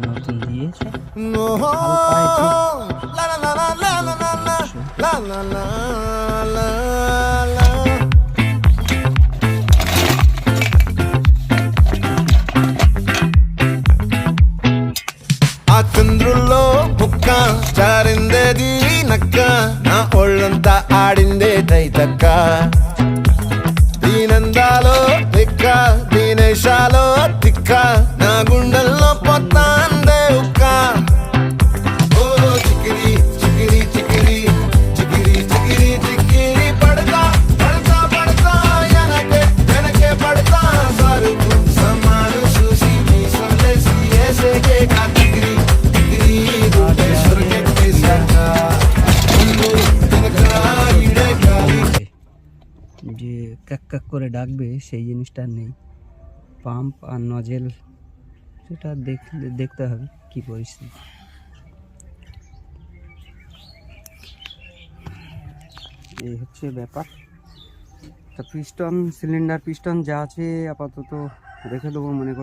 নতুন দিয়েছে ఆ చంద్రుల్లో బుక్క చారిందేది నక్క నా ఒళ్ళంతా ఆడిందే తైతక్క దీనందాలో తిక్క దీనేశాలో తిక్క నా గుండెల్లో పొత్తాందే ఉక్క ఓ చికిరి చికిరి చికిరి చికిరి చికిరి చికిరి పడతా పడతా పడతా వెనకే వెనకే పడతా సరుకు సమాను చూసి మీ సొల్లేసి ఏసేకే కాతిగిరి తిగిరి దూటేశ్వర కెట్టేశాక ముందు వెనక ఇడే కాలి যে ক্যাক ক্যাক করে ডাকবে সেই জিনিসটা নেই। পাম্প আর নজেল সেটা দেখতে হবে কি পরিস্থিতি। এই হচ্ছে ব্যাপার। তা পিস্টন সিলিন্ডার পিস্টন যা আছে আপাতত রেখে দেবো মনে করি।